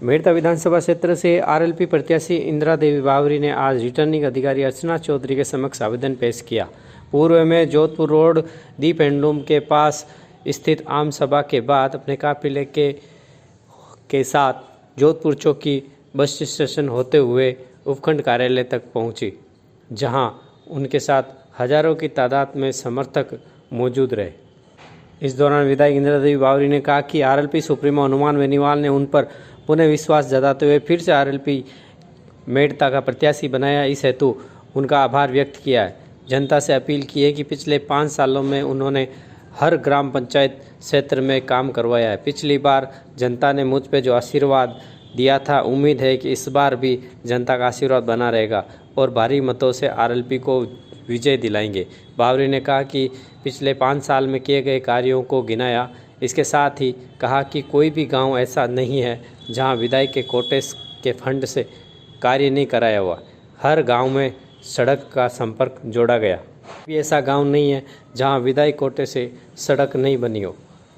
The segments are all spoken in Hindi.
मेड़ता विधानसभा क्षेत्र से आरएलपी प्रत्याशी इंदिरा देवी बावरी ने आज रिटर्निंग अधिकारी अर्चना चौधरी के समक्ष आवेदन पेश किया। पूर्व में जोधपुर रोड दीप हैंडलूम के पास स्थित आम सभा के बाद अपने काफिले के साथ जोधपुर चौकी बस स्टेशन होते हुए उपखंड कार्यालय तक पहुंची, जहां उनके साथ हजारों की तादाद में समर्थक मौजूद रहे। इस दौरान विधायक इंदिरा देवी बावरी ने कहा कि आरएलपी सुप्रीमो हनुमान बेनीवाल ने उन पर पुनः विश्वास जताते हुए फिर से आरएलपी मेड़ता का प्रत्याशी बनाया। इस हेतु उनका आभार व्यक्त किया है। जनता से अपील की है कि पिछले 5 सालों में उन्होंने हर ग्राम पंचायत क्षेत्र में काम करवाया है। पिछली बार जनता ने मुझ पे जो आशीर्वाद दिया था, उम्मीद है कि इस बार भी जनता का आशीर्वाद बना रहेगा और भारी मतों से आरएलपी को विजय दिलाएंगे। बावरी ने कहा कि पिछले 5 साल में किए गए कार्यों को गिनाया। इसके साथ ही कहा कि कोई भी गांव ऐसा नहीं है जहां विधायक के कोटे के फंड से कार्य नहीं कराया हुआ। हर गांव में सड़क का संपर्क जोड़ा गया। भी ऐसा गांव नहीं है जहां विधायक कोटे से सड़क नहीं बनी हो।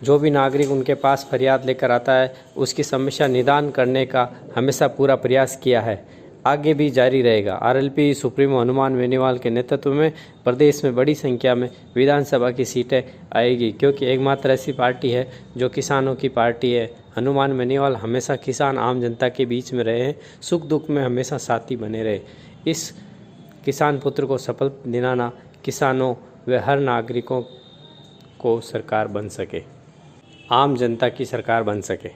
जो भी नागरिक उनके पास फरियाद लेकर आता है, उसकी समस्या निदान करने का हमेशा पूरा प्रयास किया है, आगे भी जारी रहेगा। आरएलपी सुप्रीमो हनुमान बेनीवाल के नेतृत्व में प्रदेश में बड़ी संख्या में विधानसभा की सीटें आएगी, क्योंकि एकमात्र ऐसी पार्टी है जो किसानों की पार्टी है। हनुमान बेनीवाल हमेशा किसान आम जनता के बीच में रहे हैं, सुख दुख में हमेशा साथी बने रहे। इस किसान पुत्र को शपथ दिलाना किसानों व हर नागरिकों को सरकार बन सके, आम जनता की सरकार बन सके।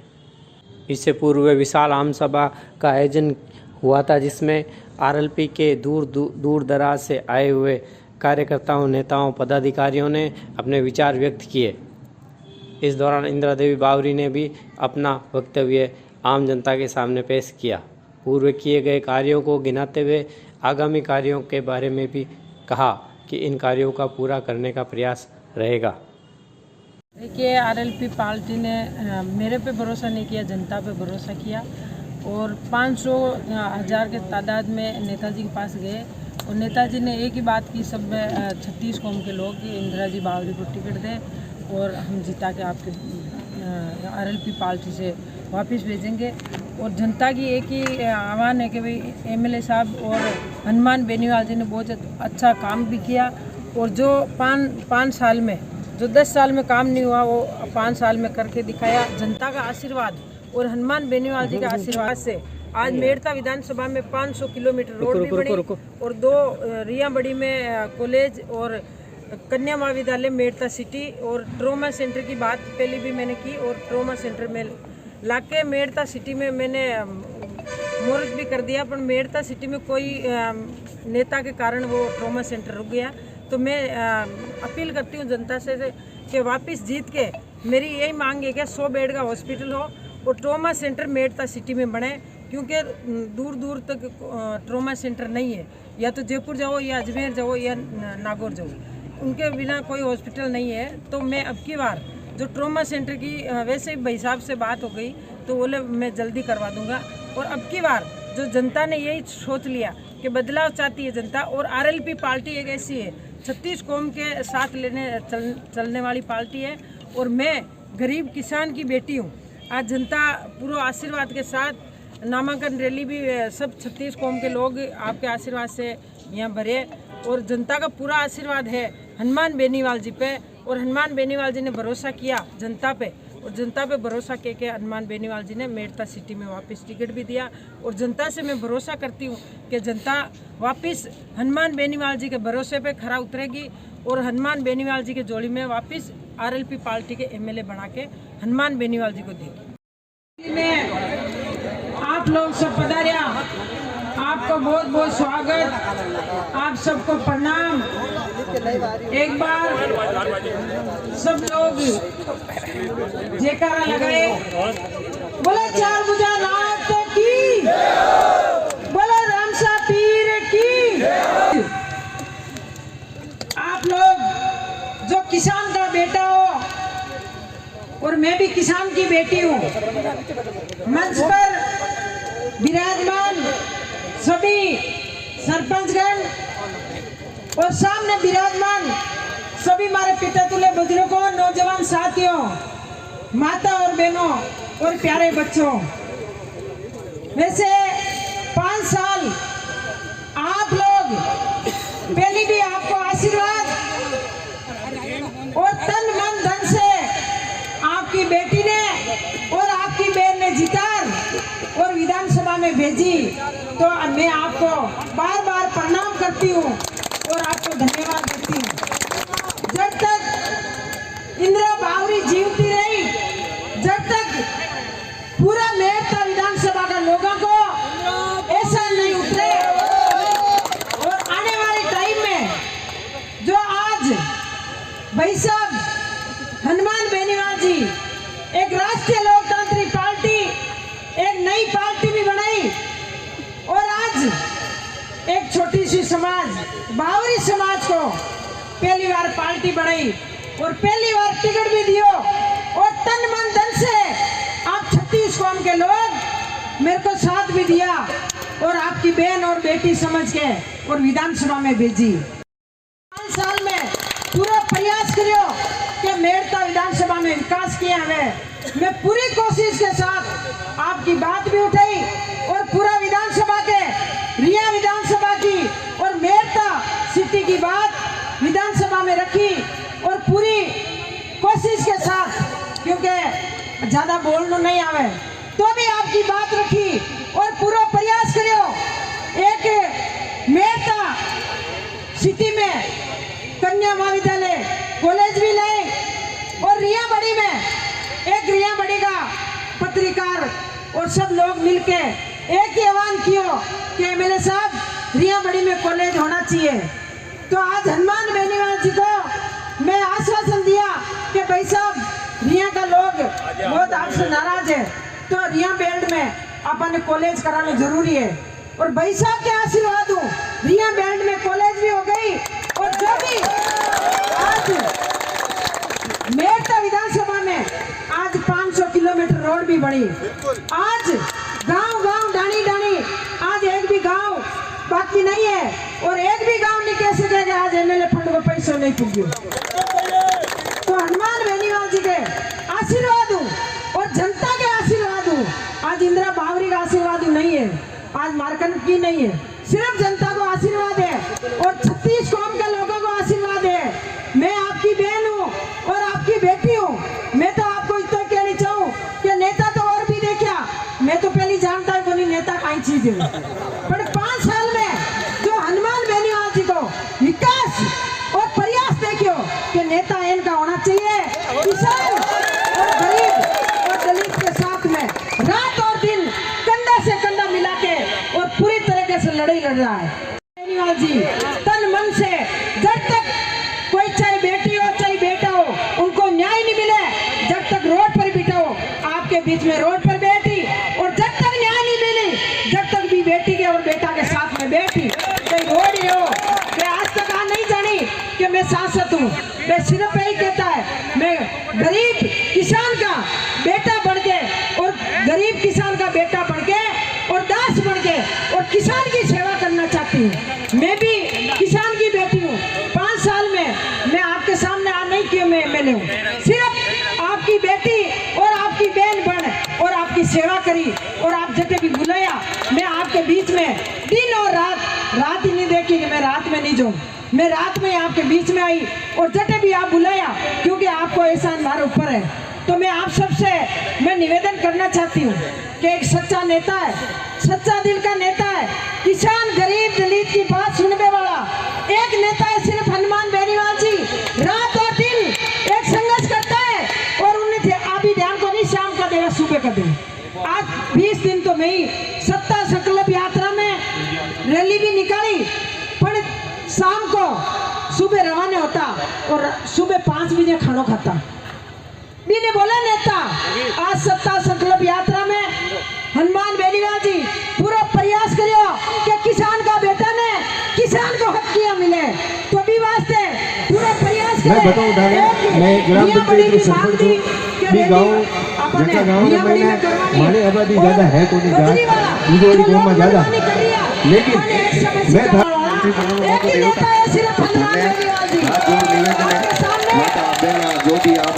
इससे पूर्व विशाल आम सभा का आयोजन हुआ था, जिसमें आरएलपी के दूर दराज से आए हुए कार्यकर्ताओं, नेताओं, पदाधिकारियों ने अपने विचार व्यक्त किए। इस दौरान इंदिरा देवी बावरी ने भी अपना वक्तव्य आम जनता के सामने पेश किया। पूर्व किए गए कार्यों को गिनाते हुए आगामी कार्यों के बारे में भी कहा कि इन कार्यों का पूरा करने का प्रयास रहेगा। देखिए, आरएलपी पार्टी ने मेरे पे भरोसा नहीं किया, जनता पे भरोसा किया और 500,000 के तादाद में नेताजी के पास गए और नेताजी ने एक ही बात की, सब में 36 कौम के लोग कि इंदिरा जी बावरी को टिकट दें और हम जिता के आपके आरएलपी पार्टी से वापस भेजेंगे। और जनता की एक ही आह्वान है कि भाई एमएलए साहब और हनुमान बेनीवाल जी ने बहुत अच्छा काम भी किया और जो 5 साल में, जो 10 साल में काम नहीं हुआ, वो 5 साल में करके दिखाया। जनता का आशीर्वाद और हनुमान बेनीवाल जी के आशीर्वाद से आज मेड़ता विधानसभा में 500 किलोमीटर रोड भी बनी और 2 रिया बड़ी में कॉलेज और कन्या महाविद्यालय मेड़ता सिटी और ट्रोमा सेंटर की बात पहले भी मैंने की और ट्रोमा सेंटर में लाके मेड़ता सिटी में मैंने मुहूर्त भी कर दिया, पर मेड़ता सिटी में कोई नेता के कारण वो ट्रोमा सेंटर रुक गया। तो मैं अपील करती हूँ जनता से कि वापस जीत के, मेरी यही मांग है कि 100 बेड का हॉस्पिटल हो और ट्रोमा सेंटर मेड़ता सिटी में बने, क्योंकि दूर दूर तक ट्रोमा सेंटर नहीं है। या तो जयपुर जाओ या अजमेर जाओ या नागौर जाओ, उनके बिना कोई हॉस्पिटल नहीं है। तो मैं अब की बार जो ट्रोमा सेंटर की वैसे ही भाई साहब से बात हो गई तो बोले मैं जल्दी करवा दूंगा। और अब की बार जो जनता ने यही सोच लिया कि बदलाव चाहती है जनता, और आरएलपी पार्टी एक ऐसी है 36 कौम के साथ चलने वाली पार्टी है और मैं गरीब किसान की बेटी हूँ। आज जनता पूरे आशीर्वाद के साथ नामांकन रैली भी सब 36 कौम के लोग आपके आशीर्वाद से यहाँ भरे और जनता का पूरा आशीर्वाद है हनुमान बेनीवाल जी पे और हनुमान बेनीवाल जी ने भरोसा किया जनता पे और जनता पे भरोसा के हनुमान बेनीवाल जी ने मेड़ता सिटी में वापस टिकट भी दिया। और जनता से मैं भरोसा करती हूँ कि जनता वापस हनुमान बेनीवाल जी के भरोसे पे खरा उतरेगी और हनुमान बेनीवाल जी के जोड़ी में वापस आरएलपी पार्टी के एमएलए बना के हनुमान बेनीवाल जी को देगी। आप लोग सब पधारिया, आपको बहुत बहुत स्वागत, आप सबको प्रणाम। एक बार सब लोग जयकारा लगाए, बोले चार भुजा नाथ की, बोले रामसा पीर की। आप लोग जो किसान का बेटा हो और मैं भी किसान की बेटी हूँ, मंच पर विराजमान सभी सरपंचगण और सामने विराजमान सभी हमारे पिता तुल्य बुजुर्गों, नौजवान साथियों, माता और बहनों और प्यारे बच्चों, वैसे 5 साल आप लोग पहले भी आपको आशीर्वाद और तन मन धन से आपकी बेटी ने और आपकी बहन ने जितार और विधानसभा में भेजी, तो मैं आपको बार बार प्रणाम करती हूँ और आपको धन्यवाद देती हूँ। जब तक इंदिरा बावरी जीवती रही, जब तक पूरा मेरठ विधानसभा का लोगों को ऐसा नहीं उतरे, और आने वाले टाइम में जो आज भाई साहब हनुमान बेनीवाल जी एक राष्ट्रीय लोकतांत्रिक पार्टी, एक नई पार्टी भी बनाई, और आज एक छोटी सी समाज बावरी समाज को पहली बार पार्टी बनाई और पहली बार टिकट भी दियो, और तन मन धन से आप 36 कौम के लोग मेरे को साथ भी दिया और आपकी बहन और बेटी समझ के और विधानसभा में भेजी। 5 साल में पूरा प्रयास करियो कि मेरठ विधानसभा में विकास किया है। मैं पूरी कोशिश के साथ आपकी बात भी उठाई और पूरा विधानसभा के रिया विधानसभा की और मेरठ सिटी की बात विधानसभा में रखी, और पूरी कोशिश के साथ, क्योंकि ज्यादा बोलना नहीं आवे तो भी आपकी बात रखी और पूरा प्रयास करियो एक मेरठ सिटी में कन्या महाविद्यालय कॉलेज भी लाए, और रिया बड़ी में एक रिया बड़ी का पत्रकार और सब लोग मिलके एक ही आह्वान किया कि एमएलए साहब रिया बड़ी में कॉलेज होना चाहिए। तो आज हनुमान बेनीवाल जी को मैं आश्वासन दिया कि भाई साहब रिया का लोग बहुत आपसे नाराज है, तो रिया बेल्ट में अपन कॉलेज कराना जरूरी है, और भाई साहब के आशीर्वाद हूँ रिया बेल्ट में कॉलेज भी हो गई, और जो भी आज मेरठ विधानसभा में आज 500 किलोमीटर रोड भी बनी, आज गांव गांव डाणी डाणी आज एक भी गांव बाकी नहीं है, और एक भी गांव नहीं कह सकेगा आज एमएलए फंड को पैसा नहीं पुगे। तो हनुमान बेनीवाल जी के आशीर्वाद हूँ और जनता के आशीर्वाद हूँ, आज इंदिरा बावरी का आशीर्वाद नहीं है, आज मार्कंड की नहीं है, सिर्फ जनता को आशीर्वाद है और 36 कौम के लोगों को आशीर्वाद है। मैं आपकी बहन हूँ और आपकी बेटी हूँ। मैं तो आपको इतना कहना चाहूँ कि नेता तो और भी देखा, मैं तो पहले जानता है कोई नेता कई चीज है, पर 5 साल में जो हनुमान बेनीवाल जी को विकास और प्रयास देखियो कि नेता इनका होना चाहिए, किसान और गरीब और दलित के साथ में रात और दिन कंधा से कंधा मिला के और पूरी तरीके से लड़ाई लड़ रहा है। बेनीवाल जी तन मन से, जब तक कोई चाहे बेटी हो चाहे बेटा हो उनको न्याय नहीं मिले, जब तक रोड पर बैठा हो आपके बीच में रोड पर बैठी, और जब तक न्याय नहीं मिली जब तक भी बेटी के और बेटा के साथ में बैठी। कोई रोड ही हो, मैं आज तक नहीं जानी कि मैं सांसद हूँ, मैं सिर्फ यही कहता है मैं गरीब किसान का बेटा बन के और गरीब किसान का बेटा बन के और दास बन के और किसान की सेवा करना चाहती हूँ। मैं भी किसान की बेटी हूँ। 5 साल में मैं आपके सामने आ नहीं किया मैं एमएलए हूँ, सिर्फ आपकी बेटी और आपकी बहन बन और आपकी सेवा करी, और आप जब भी बुलाया मैं आपके बीच में दिन और रात ही नहीं देखी कि मैं रात में नहीं जाऊँ, मैं रात में आपके बीच में आई, और जब भी आप बुलाया क्योंकि आपको एहसान हमारे ऊपर है। तो मैं आप सबसे मैं निवेदन करना चाहती हूँ कि एक सच्चा नेता है, सच्चा दिल का नेता है, किसान गरीब दलित की बात सुनने वाला एक नेता है, सिर्फ हनुमान बेनीवाल जी रात और दिन एक संघर्ष करता है, और उन्हें अभी ध्यान को नहीं शाम का देगा सुबह का दिन। आज 20 दिन तो मैं ही सत्ता संकल्प यात्रा में रैली भी निकाली, पर शाम को सुबह रवाना होता और सुबह 5 बजे खाना खाता भी नहीं बोला नेता। आज सत्ता संकल्प यात्रा में हनुमान बेनीवाल जी पूरा प्रयास करियो कि किसान का बेटा ने किसान को हक किया मिले, तो भी वास्ते पूरा प्रयास मैं बताऊं मैं ग्राम पंचायत के सरपंच हूँ। भी गाँव जगह गाँव में मैंने हमारी आबादी ज़्यादा है तो नहीं गाँव गाँव में ज़्यादा, लेकिन मैं जो भी आप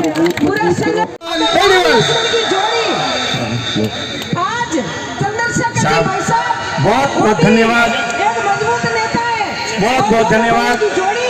आज चंद्रशेखर भाई साहब बहुत बहुत वो भी धन्यवाद। एक मजबूत नेता है। बहुत बहुत और धन्यवाद। की जोड़ी